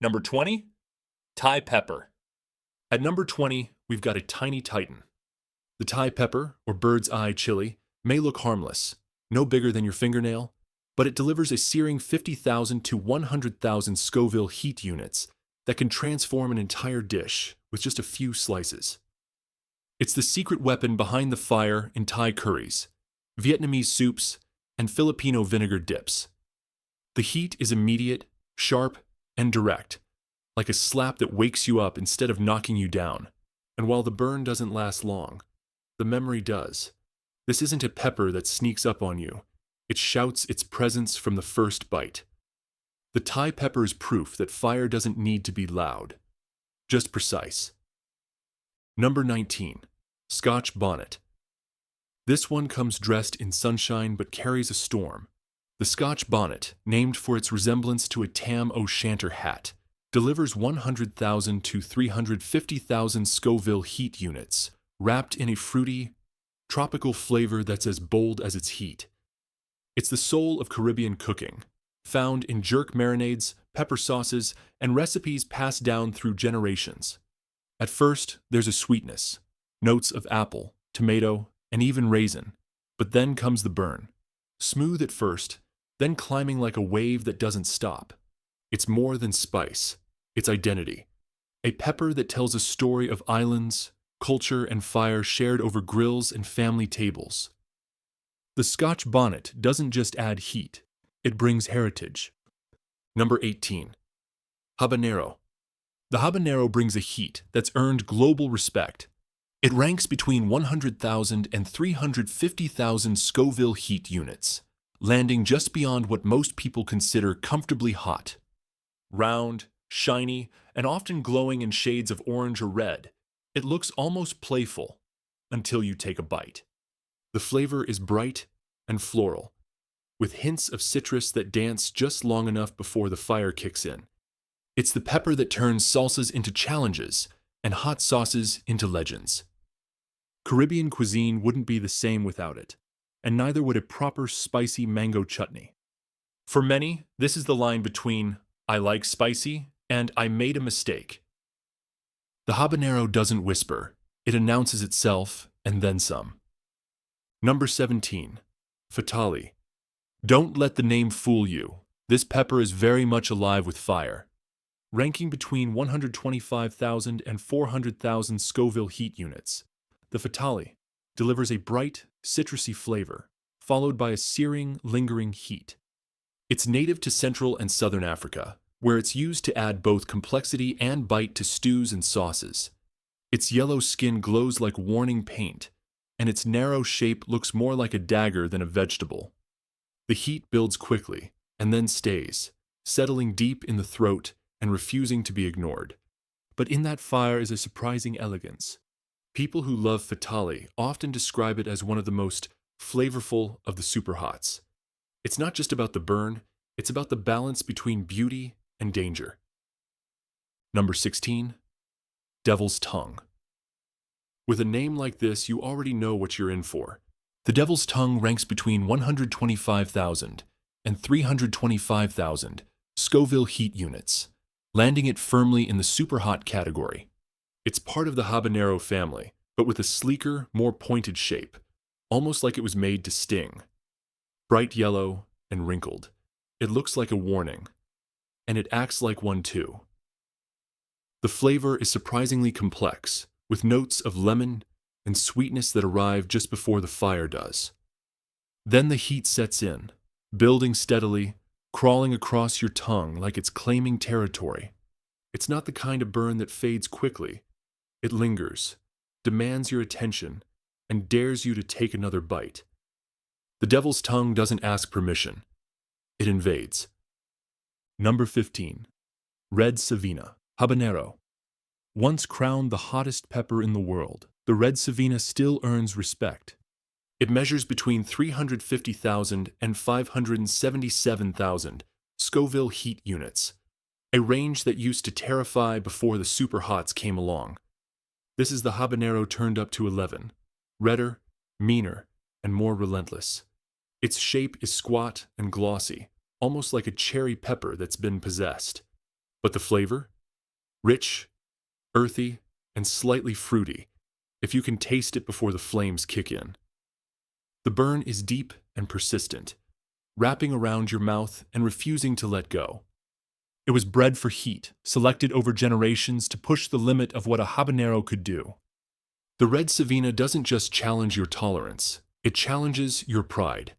Number 20, Thai pepper. At number 20, we've got a tiny titan. The Thai pepper, or bird's eye chili, may look harmless, no bigger than your fingernail, but it delivers a searing 50,000 to 100,000 Scoville heat units that can transform an entire dish with just a few slices. It's the secret weapon behind the fire in Thai curries, Vietnamese soups, and Filipino vinegar dips. The heat is immediate, sharp, and direct, like a slap that wakes you up instead of knocking you down. And while the burn doesn't last long, the memory does. This isn't a pepper that sneaks up on you. It shouts its presence from the first bite. The Thai pepper is proof that fire doesn't need to be loud, just precise. Number 19, Scotch Bonnet. This one comes dressed in sunshine but carries a storm. The Scotch Bonnet, named for its resemblance to a Tam O'Shanter hat, delivers 100,000 to 350,000 Scoville heat units, wrapped in a fruity, tropical flavor that's as bold as its heat. It's the soul of Caribbean cooking, found in jerk marinades, pepper sauces, and recipes passed down through generations. At first, there's a sweetness, notes of apple, tomato, and even raisin, but then comes the burn. Smooth at first, then climbing like a wave that doesn't stop. It's more than spice, it's identity. A pepper that tells a story of islands, culture, and fire shared over grills and family tables. The Scotch Bonnet doesn't just add heat, it brings heritage. Number 18, Habanero. The habanero brings a heat that's earned global respect. It ranks between 100,000 and 350,000 Scoville heat units, landing just beyond what most people consider comfortably hot. Round, shiny, and often glowing in shades of orange or red, it looks almost playful until you take a bite. The flavor is bright and floral, with hints of citrus that dance just long enough before the fire kicks in. It's the pepper that turns salsas into challenges and hot sauces into legends. Caribbean cuisine wouldn't be the same without it, and neither would a proper spicy mango chutney. For many, this is the line between "I like spicy" and "I made a mistake." The habanero doesn't whisper, it announces itself and then some. Number 17, Fatalii. Don't let the name fool you. This pepper is very much alive with fire. Ranking between 125,000 and 400,000 Scoville heat units, the Fatalii delivers a bright, citrusy flavor, followed by a searing, lingering heat. It's native to Central and Southern Africa, where it's used to add both complexity and bite to stews and sauces. Its yellow skin glows like warning paint, and its narrow shape looks more like a dagger than a vegetable. The heat builds quickly, and then stays, settling deep in the throat and refusing to be ignored. But in that fire is a surprising elegance. People who love Fatalii often describe it as one of the most flavorful of the superhots. It's not just about the burn, it's about the balance between beauty and danger. Number 16, Devil's Tongue. With a name like this, you already know what you're in for. The Devil's Tongue ranks between 125,000 and 325,000 Scoville heat units, landing it firmly in the superhot category. It's part of the habanero family, but with a sleeker, more pointed shape, almost like it was made to sting. Bright yellow and wrinkled, it looks like a warning, and it acts like one too. The flavor is surprisingly complex, with notes of lemon and sweetness that arrive just before the fire does. Then the heat sets in, building steadily, crawling across your tongue like it's claiming territory. It's not the kind of burn that fades quickly. It lingers, demands your attention, and dares you to take another bite. The Devil's Tongue doesn't ask permission. It invades. Number 15, Red Savina Habanero. Once crowned the hottest pepper in the world, the red Savina still earns respect. It measures between 350,000 and 577,000 Scoville heat units, a range that used to terrify before the superhots came along. This is the habanero turned up to 11, redder, meaner, and more relentless. Its shape is squat and glossy, almost like a cherry pepper that's been possessed. But the flavor? Rich, earthy, and slightly fruity, if you can taste it before the flames kick in. The burn is deep and persistent, wrapping around your mouth and refusing to let go. It was bred for heat, selected over generations to push the limit of what a habanero could do. The red Savina doesn't just challenge your tolerance, it challenges your pride.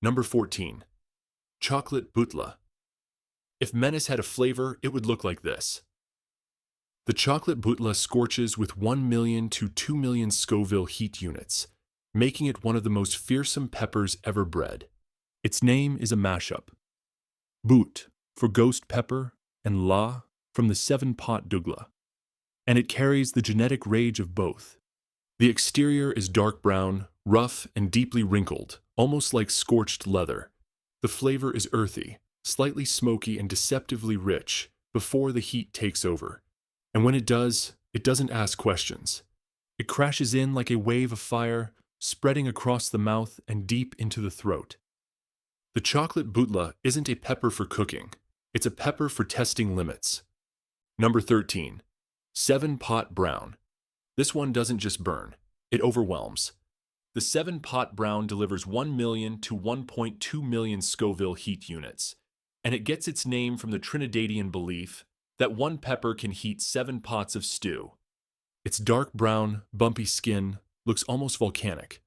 Number 14. Chocolate Bhutlah. If menace had a flavor, it would look like this. The chocolate Bhutlah scorches with 1 million to 2 million Scoville heat units, making it one of the most fearsome peppers ever bred. Its name is a mashup. Bhut for ghost pepper and La from the 7 Pot Douglah. And it carries the genetic rage of both. The exterior is dark brown, rough and deeply wrinkled, almost like scorched leather. The flavor is earthy, slightly smoky and deceptively rich before the heat takes over. And when it does, it doesn't ask questions. It crashes in like a wave of fire, spreading across the mouth and deep into the throat. The chocolate Bhutlah isn't a pepper for cooking. It's a pepper for testing limits. Number 13. 7 Pot Brown. This one doesn't just burn, it overwhelms. The 7 Pot Brown delivers 1 million to 1.2 million Scoville heat units, and it gets its name from the Trinidadian belief that one pepper can heat 7 pots of stew. Its dark brown, bumpy skin looks almost volcanic,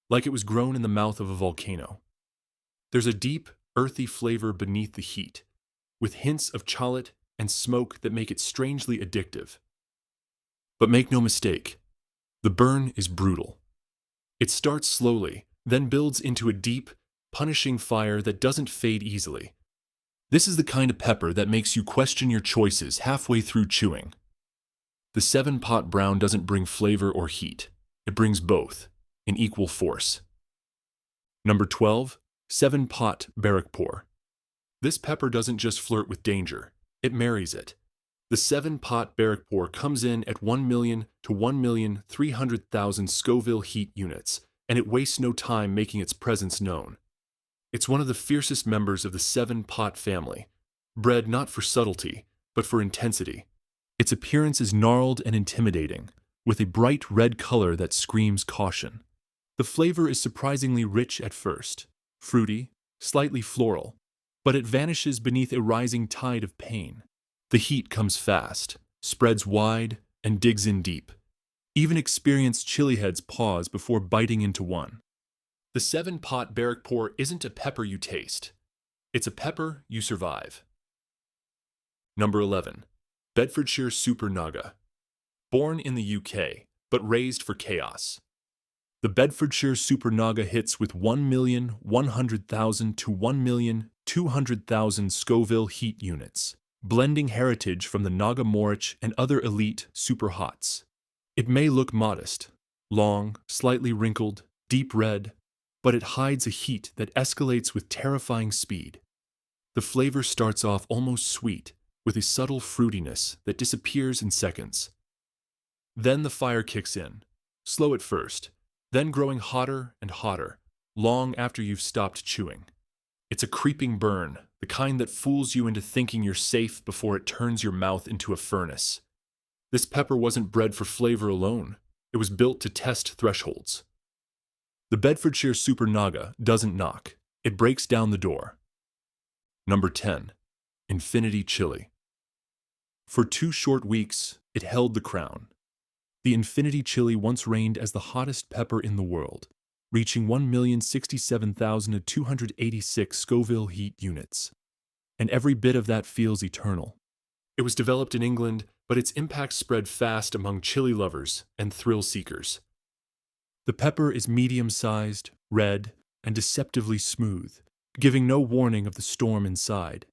like it was grown in the mouth of a volcano. There's a deep, earthy flavor beneath the heat, with hints of chalet and smoke that make it strangely addictive. But make no mistake, the burn is brutal. It starts slowly, then builds into a deep, punishing fire that doesn't fade easily. This is the kind of pepper that makes you question your choices halfway through chewing. The 7 Pot Brown doesn't bring flavor or heat. It brings both, in equal force. Number 12. 7 Pot Barrackpore. This pepper doesn't just flirt with danger, it marries it. The 7 Pot Barrackpore comes in at 1 million to 1,300,000 Scoville heat units, and it wastes no time making its presence known. It's one of the fiercest members of the 7 Pot family, bred not for subtlety, but for intensity. Its appearance is gnarled and intimidating, with a bright red color that screams caution. The flavor is surprisingly rich at first, fruity, slightly floral, but it vanishes beneath a rising tide of pain. The heat comes fast, spreads wide, and digs in deep. Even experienced chili heads pause before biting into one. The 7 Pot Barrackpore isn't a pepper you taste. It's a pepper you survive. Number 11. Bedfordshire Super Naga. Born in the UK, but raised for chaos. The Bedfordshire Super Naga hits with 1,100,000 to 1,200,000 Scoville heat units, blending heritage from the Naga Morich and other elite super hots. It may look modest, long, slightly wrinkled, deep red, but it hides a heat that escalates with terrifying speed. The flavor starts off almost sweet, with a subtle fruitiness that disappears in seconds. Then the fire kicks in, slow at first, then growing hotter and hotter, long after you've stopped chewing. It's a creeping burn, the kind that fools you into thinking you're safe before it turns your mouth into a furnace. This pepper wasn't bred for flavor alone. It was built to test thresholds. The Bedfordshire Super Naga doesn't knock. It breaks down the door. Number 10. Infinity Chili. For 2 short weeks, it held the crown. The Infinity Chili once reigned as the hottest pepper in the world, reaching 1,067,286 Scoville heat units. And every bit of that feels eternal. It was developed in England, but its impact spread fast among chili lovers and thrill seekers. The pepper is medium-sized, red, and deceptively smooth, giving no warning of the storm inside.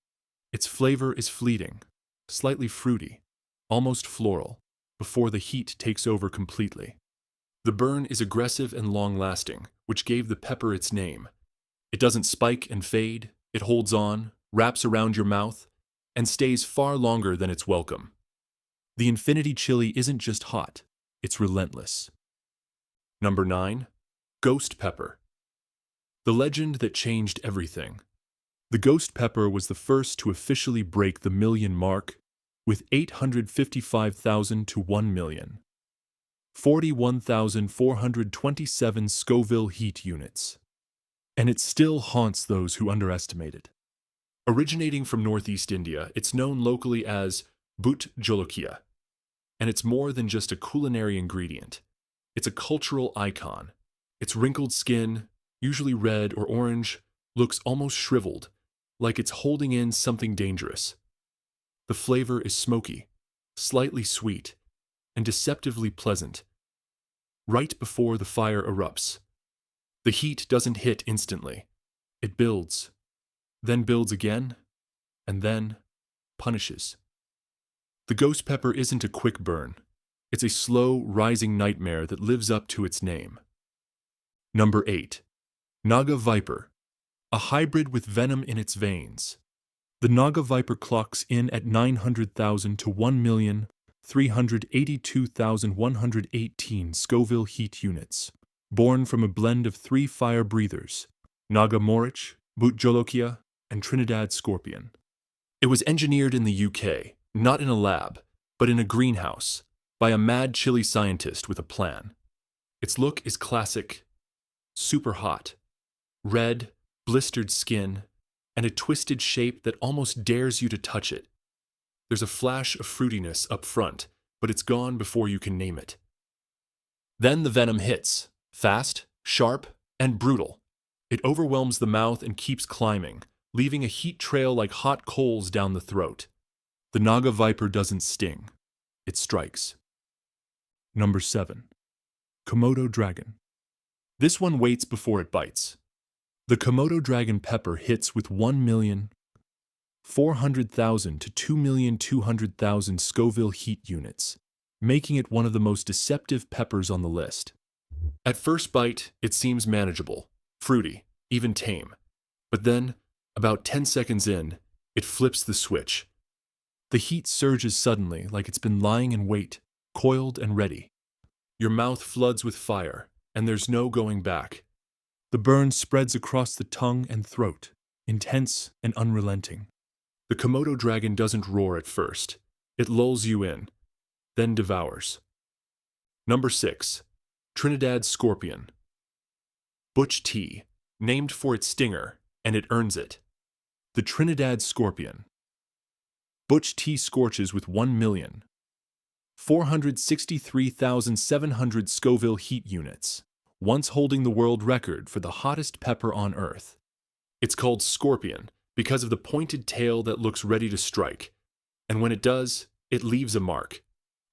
Its flavor is fleeting, slightly fruity, almost floral, before the heat takes over completely. The burn is aggressive and long-lasting, which gave the pepper its name. It doesn't spike and fade, it holds on, wraps around your mouth, and stays far longer than it's welcome. The Infinity Chili isn't just hot, it's relentless. Number 9. Ghost Pepper. The legend that changed everything. The ghost pepper was the first to officially break the million mark, with 855,000 to 1 million. 41,427 Scoville heat units. And it still haunts those who underestimate it. Originating from northeast India, it's known locally as Bhut Jolokia. And it's more than just a culinary ingredient. It's a cultural icon. Its wrinkled skin, usually red or orange, looks almost shriveled, like it's holding in something dangerous. The flavor is smoky, slightly sweet, and deceptively pleasant. Right before the fire erupts, the heat doesn't hit instantly. It builds, then builds again, and then punishes. The ghost pepper isn't a quick burn. It's a slow, rising nightmare that lives up to its name. Number 8. Naga Viper, a hybrid with venom in its veins. The Naga Viper clocks in at 900,000 to 1,382,118 Scoville heat units, born from a blend of 3 fire breathers, Naga Morich, Bhut Jolokia, and Trinidad Scorpion. It was engineered in the UK, not in a lab, but in a greenhouse, by a mad chili scientist with a plan. Its look is classic, super hot, red, blistered skin, and a twisted shape that almost dares you to touch it. There's a flash of fruitiness up front, but it's gone before you can name it. Then the venom hits, fast, sharp, and brutal. It overwhelms the mouth and keeps climbing, leaving a heat trail like hot coals down the throat. The Naga Viper doesn't sting. It strikes. Number 7. Komodo Dragon. This one waits before it bites. The Komodo Dragon pepper hits with 1,400,000 to 2,200,000 Scoville heat units, making it one of the most deceptive peppers on the list. At first bite, it seems manageable, fruity, even tame. But then, about 10 seconds in, it flips the switch. The heat surges suddenly like it's been lying in wait, coiled and ready. Your mouth floods with fire, and there's no going back. The burn spreads across the tongue and throat, intense and unrelenting. The Komodo Dragon doesn't roar at first. It lulls you in, then devours. Number 6. Trinidad Scorpion. Butch tea, named for its stinger, and it earns it. The Trinidad Scorpion. Butch tea scorches with 1,463,700 Scoville heat units, once holding the world record for the hottest pepper on Earth. It's called Scorpion because of the pointed tail that looks ready to strike, and when it does, it leaves a mark.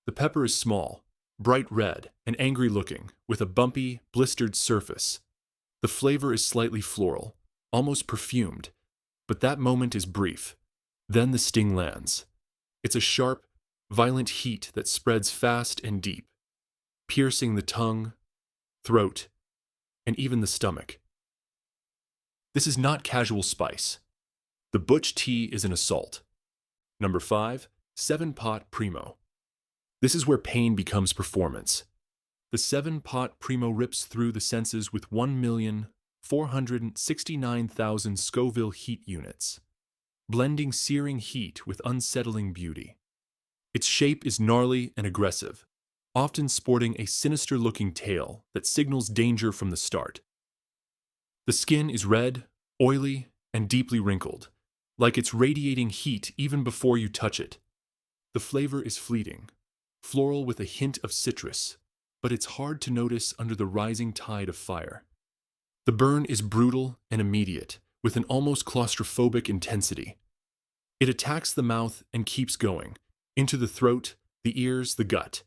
The pepper is small, bright red, and angry-looking, with a bumpy, blistered surface. The flavor is slightly floral, almost perfumed, but that moment is brief. Then the sting lands. It's a sharp, violent heat that spreads fast and deep, piercing the tongue, throat, and even the stomach. This is not casual spice. The Butch tea is an assault. Number 5. Pot Primo. This is where pain becomes performance. The Pot Primo rips through the senses with 1,469,000 Scoville heat units, blending searing heat with unsettling beauty. Its shape is gnarly and aggressive, often sporting a sinister-looking tail that signals danger from the start. The skin is red, oily, and deeply wrinkled, like it's radiating heat even before you touch it. The flavor is fleeting, floral with a hint of citrus, but it's hard to notice under the rising tide of fire. The burn is brutal and immediate, with an almost claustrophobic intensity. It attacks the mouth and keeps going, into the throat, the ears, the gut.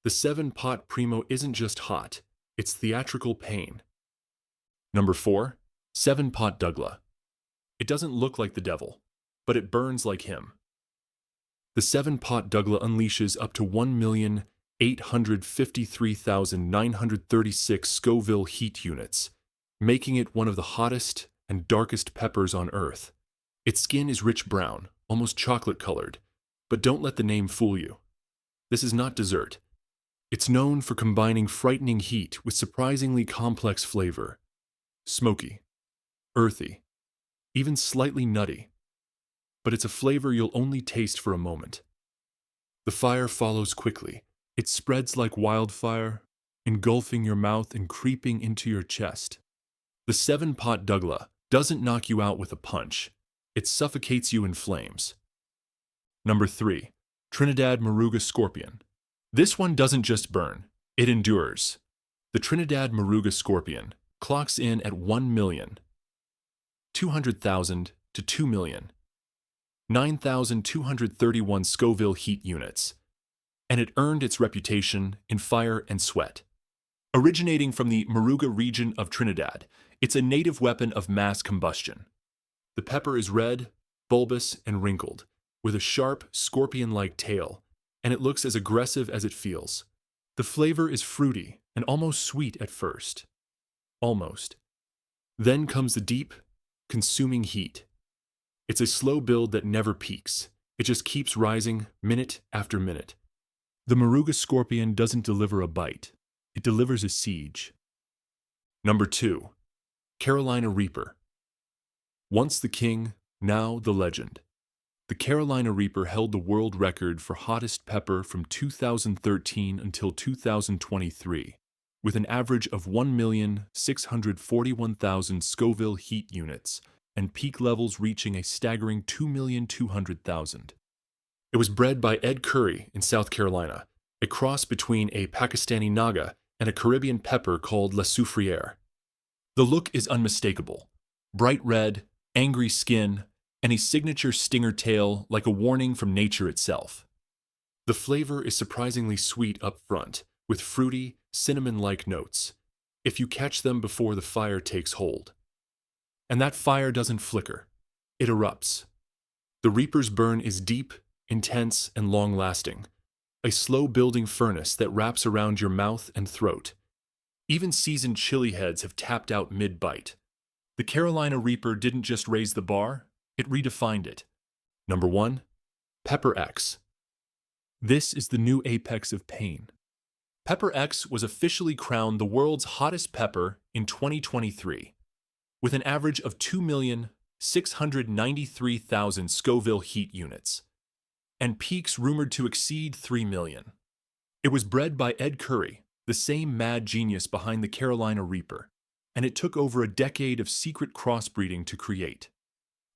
The Pot Primo isn't just hot, it's theatrical pain. Number 4. Pot Douglah. It doesn't look like the devil, but it burns like him. The Pot Douglah unleashes up to 1,853,936 Scoville heat units, making it one of the hottest and darkest peppers on Earth. Its skin is rich brown, almost chocolate-colored, but don't let the name fool you. This is not dessert. It's known for combining frightening heat with surprisingly complex flavor. Smoky, earthy, even slightly nutty. But it's a flavor you'll only taste for a moment. The fire follows quickly. It spreads like wildfire, engulfing your mouth and creeping into your chest. The 7 Pot Douglah doesn't knock you out with a punch. It suffocates you in flames. Number 3. Trinidad Moruga Scorpion. This one doesn't just burn, it endures. The Trinidad Moruga Scorpion clocks in at 1,200,000 to 2 million, 9,231 Scoville heat units, and it earned its reputation in fire and sweat. Originating from the Moruga region of Trinidad, it's a native weapon of mass combustion. The pepper is red, bulbous, and wrinkled, with a sharp, scorpion-like tail, and it looks as aggressive as it feels. The flavor is fruity and almost sweet at first. Almost. Then comes the deep, consuming heat. It's a slow build that never peaks. It just keeps rising minute after minute. The Moruga Scorpion doesn't deliver a bite. It delivers a siege. Number 2. Carolina Reaper. Once the king, now the legend. The Carolina Reaper held the world record for hottest pepper from 2013 until 2023, with an average of 1,641,000 Scoville heat units and peak levels reaching a staggering 2,200,000. It was bred by Ed Curry in South Carolina, a cross between a Pakistani Naga and a Caribbean pepper called La Soufriere. The look is unmistakable: bright red, angry skin, and a signature stinger tail like a warning from nature itself. The flavor is surprisingly sweet up front, with fruity, cinnamon-like notes, if you catch them before the fire takes hold. And that fire doesn't flicker. It erupts. The Reaper's burn is deep, intense, and long-lasting, a slow-building furnace that wraps around your mouth and throat. Even seasoned chili heads have tapped out mid-bite. The Carolina Reaper didn't just raise the bar, it redefined it. Number 1. Pepper X. This is the new apex of pain. Pepper X was officially crowned the world's hottest pepper in 2023, with an average of 2,693,000 Scoville heat units, and peaks rumored to exceed 3 million. It was bred by Ed Curry, the same mad genius behind the Carolina Reaper, and it took over a decade of secret crossbreeding to create.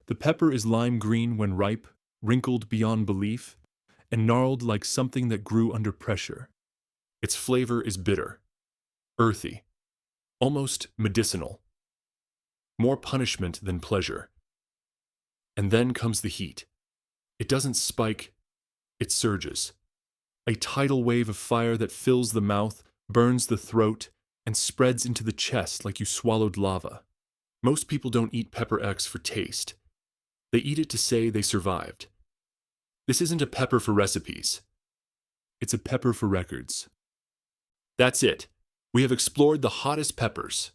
The pepper is lime green when ripe, wrinkled beyond belief, and gnarled like something that grew under pressure. Its flavor is bitter, earthy, almost medicinal. More punishment than pleasure. And then comes the heat. It doesn't spike, it surges. A tidal wave of fire that fills the mouth, burns the throat, and spreads into the chest like you swallowed lava. Most people don't eat Pepper X for taste. They eat it to say they survived. This isn't a pepper for recipes. It's a pepper for records. That's it. We have explored the hottest peppers.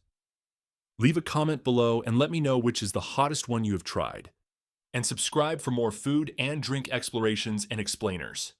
Leave a comment below and let me know which is the hottest one you have tried. And subscribe for more food and drink explorations and explainers.